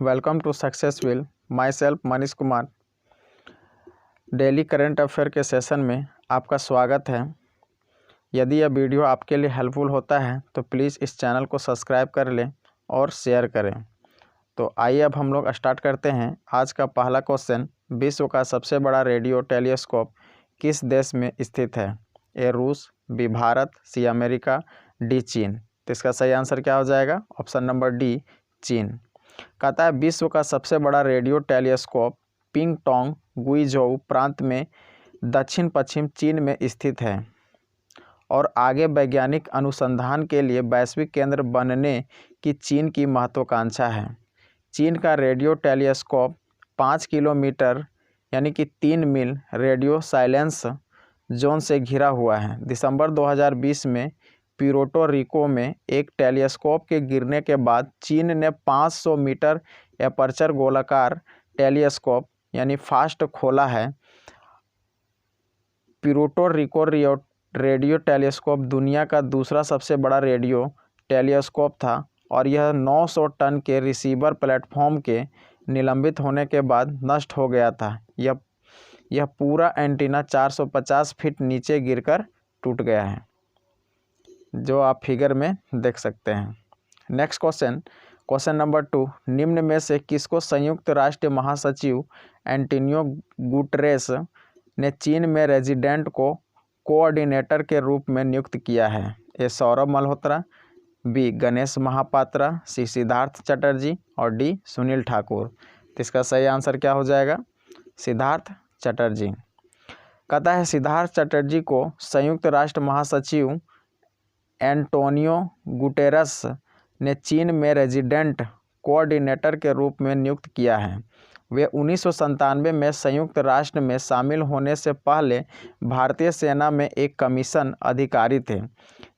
Welcome to successful myself Manish Kumar. Daily current affair के session में आपका स्वागत है। यदि यह वीडियो आपके लिए हेल्पफुल होता है तो प्लीज़ इस चैनल को सब्सक्राइब कर लें और शेयर करें। तो आइए अब हम लोग स्टार्ट करते हैं। आज का पहला क्वेश्चन, विश्व का सबसे बड़ा रेडियो टेलीस्कोप किस देश में स्थित है? ए रूस, B Bharat, C America, D चीन। तो इसका सही आंसर क्या हो जाएगा? ऑप्शन नंबर डी, चीन। कहता है विश्व का सबसे बड़ा रेडियो टेलीस्कोप पिंगटोंग गुइझोउ प्रांत में दक्षिण पश्चिम चीन में स्थित है और आगे वैज्ञानिक अनुसंधान के लिए वैश्विक केंद्र बनने की चीन की महत्वाकांक्षा है। चीन का रेडियो टेलीस्कोप 5 किलोमीटर यानी कि 3 मील रेडियो साइलेंस जोन से घिरा हुआ है। दिसंबर 2020 में प्यूर्टो रिको में एक टेलीस्कोप के गिरने के बाद चीन ने 500 मीटर एपर्चर गोलाकार टेलीस्कोप यानी फास्ट खोला है। प्यूर्टो रिको रेडियो टेलीस्कोप दुनिया का दूसरा सबसे बड़ा रेडियो टेलीस्कोप था और यह 900 टन के रिसीवर प्लेटफॉर्म के निलंबित होने के बाद नष्ट हो गया था। यह पूरा एंटीना 450 फीट नीचे गिरकर टूट गया है, जो आप फिगर में देख सकते हैं। नेक्स्ट क्वेश्चन नंबर 2, निम्न में से किसको संयुक्त राष्ट्र महासचिव एंटोनियो गुटेरेस ने चीन में रेजिडेंट को कोऑर्डिनेटर के रूप में नियुक्त किया है? ए सौरभ मल्होत्रा, बी गणेश महापात्रा, सी सिद्धार्थ चटर्जी और डी सुनील ठाकुर। तो इसका सही आंसर क्या हो जाएगा? सिद्धार्थ चटर्जी। कहता है सिद्धार्थ चटर्जी को संयुक्त राष्ट्र महासचिव एंटोनियो गुटेरस ने चीन में रेजिडेंट कोऑर्डिनेटर के रूप में नियुक्त किया है। वे 1997 में संयुक्त राष्ट्र में शामिल होने से पहले भारतीय सेना में एक कमीशन अधिकारी थे।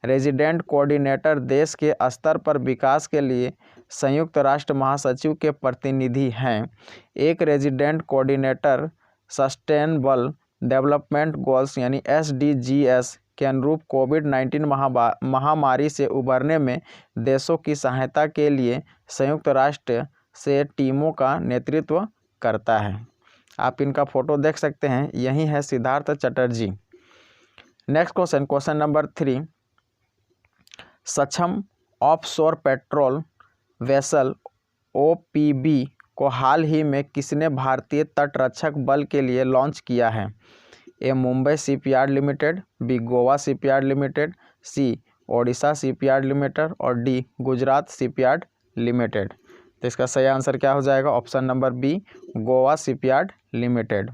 रेजिडेंट कोऑर्डिनेटर देश के स्तर पर विकास के लिए संयुक्त राष्ट्र महासचिव के प्रतिनिधि हैं। एक resident coordinator sustainable development goals यानी SDGs के अनुरूप कोविड-19 महामारी से उबरने में देशों की सहायता के लिए संयुक्त राष्ट्र से टीमों का नेतृत्व करता है। आप इनका फोटो देख सकते हैं, यही है Siddharth Chatterjee. Next question number 3, सक्षम ऑफशोर पेट्रोल वेसल OPV को हाल ही में किसने भारतीय तटरक्षक बल के लिए लॉन्च किया है? A Mumbai shipyard limited, B Goa shipyard limited, C Odisha shipyard limited और डी गुजरात शिपयार्ड लिमिटेड। तो इसका सही आंसर क्या हो जाएगा? Option number B, Goa shipyard limited.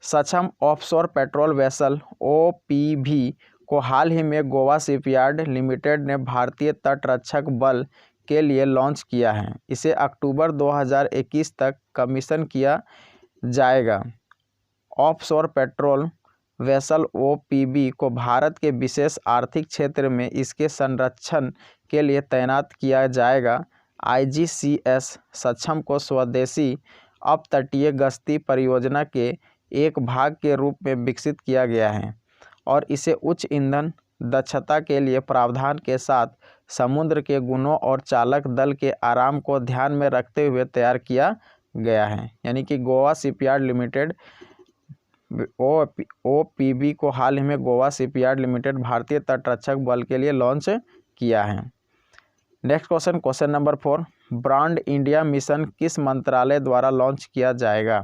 Saksham offshore patrol vessel OPV को हाल ही में गोवा शिपयार्ड लिमिटेड ने भारतीय तटरक्षक बल के लिए लॉन्च किया है। इसे अक्टूबर 2021 तक कमीशन किया जाएगा। ऑफशोर पेट्रोल वेसल OPV को भारत के विशेष आर्थिक क्षेत्र में इसके संरक्षण के लिए तैनात किया जाएगा। IGCS सक्षम को स्वदेशी अपतटीय गश्ती परियोजना के एक भाग के रूप में विकसित किया गया है और इसे उच्च ईंधन दक्षता के लिए प्रावधान के साथ समुद्र के गुणों और चालक दल के आराम को ध्यान में रखते हुए तैयार किया गया है। यानी कि गोवा शिपयार्ड लिमिटेड OPV को हाल ही में गोवा शिपयार्ड लिमिटेड भारतीय तटरक्षक बल के लिए लॉन्च किया है। Next question number 4, brand India mission किस मंत्रालय द्वारा लॉन्च किया जाएगा?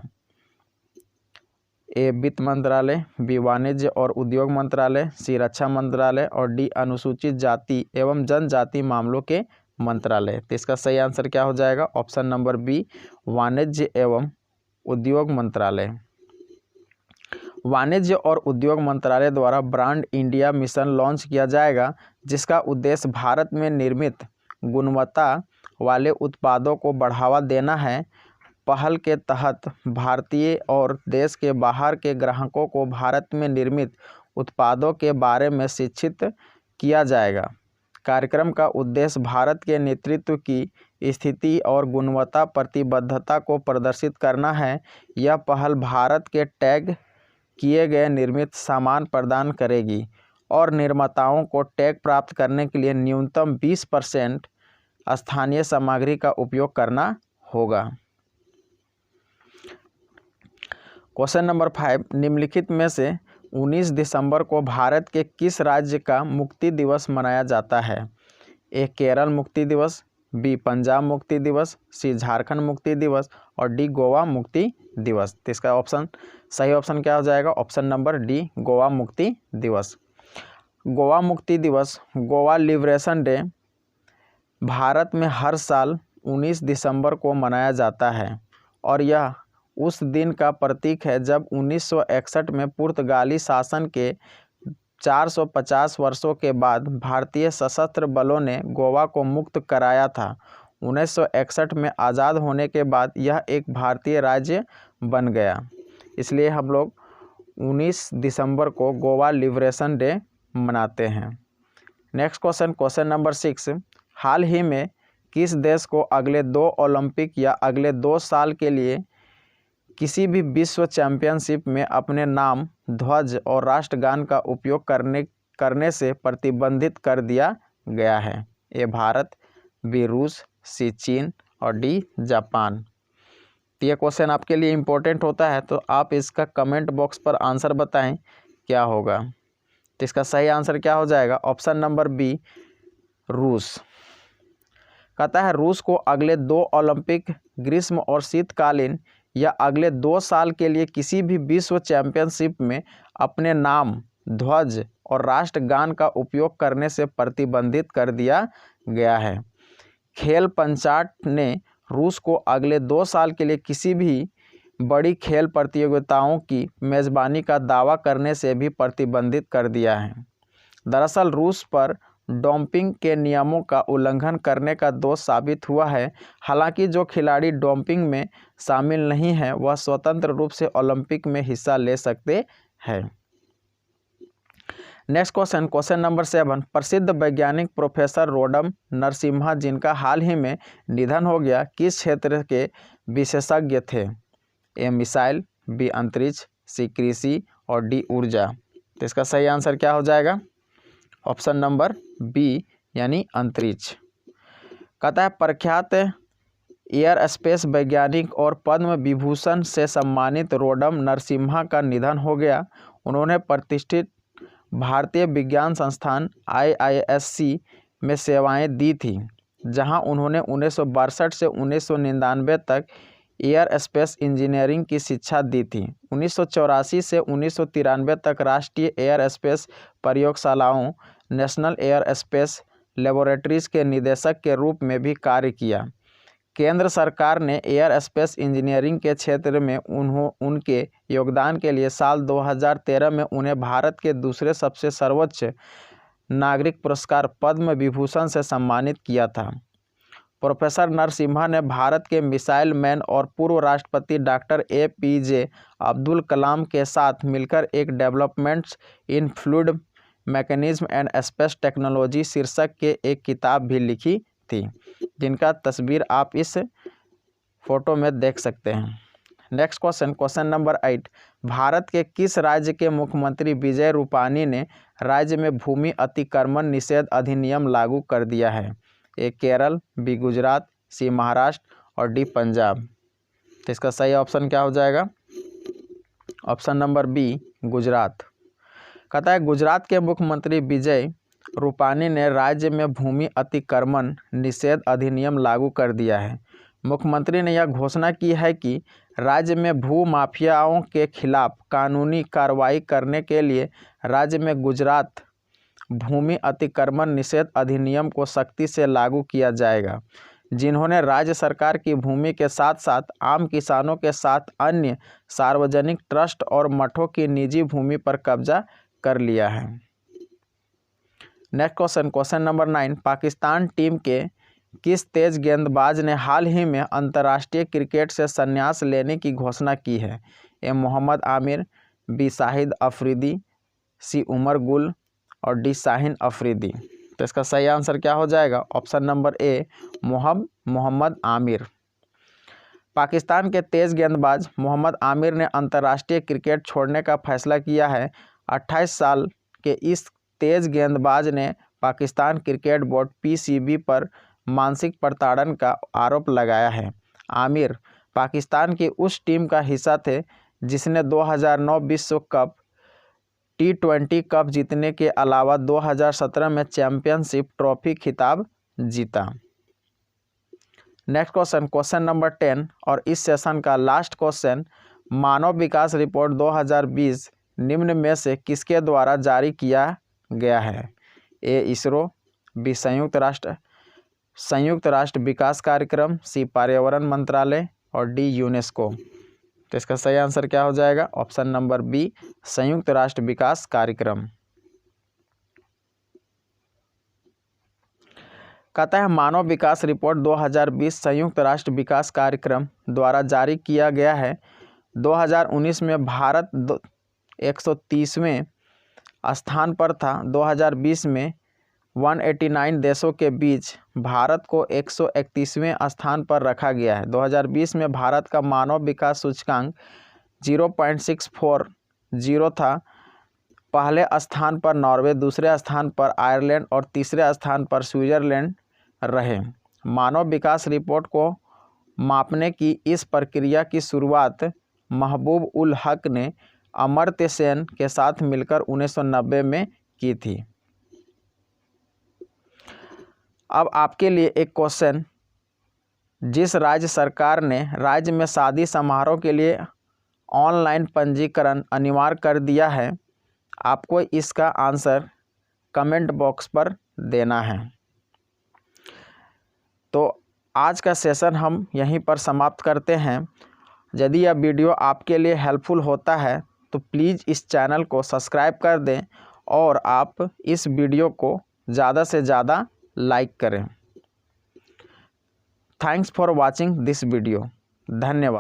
ए वित्त मंत्रालय, बी वाणिज्य और उद्योग मंत्रालय, सी रक्षा मंत्रालय और डी अनुसूचित जाति एवं जनजाति मामलों के मंत्रालय। तो इसका सही आंसर क्या हो जाएगा? ऑप्शन नंबर बी, वाणिज्य एवं उद्योग मंत्रालय। वाणिज्य और उद्योग मंत्रालय द्वारा ब्रांड इंडिया मिशन लॉन्च किया जाएगा, जिसका उद्देश्य भारत में निर्मित गुणवत्ता वाले उत्पादों को बढ़ावा देना है। पहल के तहत भारतीय और देश के बाहर के ग्राहकों को भारत में निर्मित उत्पादों के बारे में शिक्षित किया जाएगा। कार्यक्रम का उद्देश्य भारत के नेतृत्व की स्थिति और गुणवत्ता प्रतिबद्धता को प्रदर्शित करना है। यह पहल भारत के टैग किए गए निर्मित सामान प्रदान करेगी और निर्माताओं को टैग प्राप्त करने के लिए न्यूनतम 20% स्थानीय सामग्री का उपयोग करना होगा। क्वेश्चन नंबर 5, निम्नलिखित में से 19 दिसंबर को भारत के किस राज्य का मुक्ति दिवस मनाया जाता है? ए केरल मुक्ति दिवस, बी पंजाब मुक्ति दिवस, सी झारखंड मुक्ति दिवस और डी गोवा मुक्ति दिवस। तो इसका सही ऑप्शन क्या हो जाएगा? ऑप्शन नंबर डी, गोवा मुक्ति दिवस। गोवा मुक्ति दिवस, गोवा लिबरेशन डे, भारत में हर साल 19 दिसंबर को मनाया जाता है और यह उस दिन का प्रतीक है जब 1961 में पुर्तगाली शासन के 450 वर्षों के बाद भारतीय सशस्त्र बलों ने गोवा को मुक्त कराया था। 1961 में आज़ाद होने के बाद यह एक भारतीय राज्य बन गया, इसलिए हम लोग 19 दिसंबर को गोवा लिबरेशन डे मनाते हैं। नेक्स्ट क्वेश्चन, क्वेश्चन नंबर 6, हाल ही में किस देश को अगले 2 ओलंपिक या अगले 2 साल के लिए किसी भी विश्व चैंपियनशिप में अपने नाम, ध्वज और राष्ट्रगान का उपयोग करने से प्रतिबंधित कर दिया गया है? ए भारत, बी रूस, सी चीन और डी जापान। ये क्वेश्चन आपके लिए इम्पोर्टेंट होता है, तो आप इसका कमेंट बॉक्स पर आंसर बताएं क्या होगा। तो इसका सही आंसर क्या हो जाएगा? ऑप्शन नंबर बी, रूस। कहता है रूस को अगले 2 ओलंपिक ग्रीष्म और शीतकालीन या अगले 2 साल के लिए किसी भी विश्व चैंपियनशिप में अपने नाम, ध्वज और राष्ट्रगान का उपयोग करने से प्रतिबंधित कर दिया गया है। खेल पंचायत ने रूस को अगले 2 साल के लिए किसी भी बड़ी खेल प्रतियोगिताओं की मेज़बानी का दावा करने से भी प्रतिबंधित कर दिया है। दरअसल रूस पर डोपिंग के नियमों का उल्लंघन करने का दोष साबित हुआ है। हालांकि जो खिलाड़ी डोपिंग में शामिल नहीं हैं वह स्वतंत्र रूप से ओलंपिक में हिस्सा ले सकते हैं। नेक्स्ट क्वेश्चन, क्वेश्चन नंबर 7, प्रसिद्ध वैज्ञानिक प्रोफेसर रोडम नरसिम्हा जिनका हाल ही में निधन हो गया, किस क्षेत्र के विशेषज्ञ थे? ए मिसाइल, बी अंतरिक्ष, सी कृषि और डी ऊर्जा। तो इसका सही आंसर क्या हो जाएगा? ऑप्शन नंबर बी यानी अंतरिक्ष। कहता है प्रख्यात एयर स्पेस वैज्ञानिक और पद्म विभूषण से सम्मानित रोडम नरसिम्हा का निधन हो गया। उन्होंने प्रतिष्ठित भारतीय विज्ञान संस्थान IISc में सेवाएं दी थी, जहां उन्होंने 1962 से 1999 तक एयर स्पेस इंजीनियरिंग की शिक्षा दी थी। 1984 से 1993 तक राष्ट्रीय एयर स्पेस प्रयोगशालाओं नेशनल एयर स्पेस लेबोरेटरीज के निदेशक के रूप में भी कार्य किया। केंद्र सरकार ने एयर स्पेस इंजीनियरिंग के क्षेत्र में उनके योगदान के लिए साल 2013 में उन्हें भारत के दूसरे सबसे सर्वोच्च नागरिक पुरस्कार पद्म विभूषण से सम्मानित किया था। प्रोफेसर नरसिम्हा ने भारत के मिसाइल मैन और पूर्व राष्ट्रपति डॉक्टर APJ अब्दुल कलाम के साथ मिलकर एक developments in fluid mechanism and space technology शीर्षक के एक किताब भी लिखी थी, जिनका तस्वीर आप इस फोटो में देख सकते हैं। Next question, question number 8, Bharat के किस राज्य के मुख्यमंत्री विजय रूपानी ने राज्य में भूमि अतिक्रमण निषेध अधिनियम लागू कर दिया है? ए केरल, बी गुजरात, सी महाराष्ट्र और डी पंजाब। तो इसका सही ऑप्शन क्या हो जाएगा? Option number B Gujarat. कहता है गुजरात के मुख्यमंत्री विजय रूपानी ने राज्य में भूमि अतिक्रमण निषेध अधिनियम लागू कर दिया है। मुख्यमंत्री ने यह घोषणा की है कि राज्य में भू माफियाओं के खिलाफ कानूनी कार्रवाई करने के लिए राज्य में गुजरात भूमि अतिक्रमण निषेध अधिनियम को सख्ती से लागू किया जाएगा, जिन्होंने राज्य सरकार की भूमि के साथ साथ आम किसानों के साथ अन्य सार्वजनिक ट्रस्ट और मठों की निजी भूमि पर कब्जा कर लिया है। Next question, question number 9, Pakistan team के किस तेज गेंदबाज ने हाल ही में अंतर्राष्ट्रीय क्रिकेट से संन्यास लेने की घोषणा की है? ए मोहम्मद आमिर, बी शाहिद अफरीदी, सी उमर गुल और डी शाहीन अफरीदी। तो इसका सही आंसर क्या हो जाएगा? Option number A Mohammad Amir. Pakistan के तेज गेंदबाज मोहम्मद आमिर ने अंतर्राष्ट्रीय क्रिकेट छोड़ने का फैसला किया है। 28 साल के इस तेज गेंदबाज ने पाकिस्तान क्रिकेट बोर्ड PCB पर मानसिक प्रताड़न का आरोप लगाया है। आमिर पाकिस्तान की उस टीम का हिस्सा थे जिसने 2009 विश्व कप T20 कप जीतने के अलावा 2017 में चैंपियनशिप ट्रॉफी खिताब जीता। नेक्स्ट क्वेश्चन, क्वेश्चन नंबर 10 और इस सेशन का लास्ट क्वेश्चन, मानव विकास रिपोर्ट 2020 निम्न में से किसके द्वारा जारी किया गया है? ए इसरो, बी संयुक्त राष्ट्र विकास कार्यक्रम, सी पर्यावरण मंत्रालय और डी यूनेस्को। तो इसका सही आंसर क्या हो जाएगा? ऑप्शन नंबर बी संयुक्त राष्ट्र विकास कार्यक्रम। कहता है मानव विकास रिपोर्ट 2020 संयुक्त राष्ट्र विकास कार्यक्रम द्वारा जारी किया गया है। 2019 में भारत 130वें स्थान पर था। 2020 में 189 देशों के बीच भारत को 131वें स्थान पर रखा गया है। 2020 में भारत का मानव विकास सूचकांक 0.640 था। पहले स्थान पर नॉर्वे, दूसरे स्थान पर आयरलैंड और तीसरे स्थान पर स्विट्जरलैंड रहे। मानव विकास रिपोर्ट को मापने की इस प्रक्रिया की शुरुआत महबूब उल हक ने अमर्त्य सेन के साथ मिलकर 1990 में की थी। अब आपके लिए एक क्वेश्चन, जिस राज्य सरकार ने राज्य में शादी समारोह के लिए ऑनलाइन पंजीकरण अनिवार्य कर दिया है, आपको इसका आंसर कमेंट बॉक्स पर देना है। तो आज का सेशन हम यहीं पर समाप्त करते हैं। यदि यह वीडियो आपके लिए हेल्पफुल होता है तो प्लीज़ इस चैनल को सब्सक्राइब कर दें और आप इस वीडियो को ज़्यादा से ज़्यादा लाइक करें। Thanks for watching this video. धन्यवाद।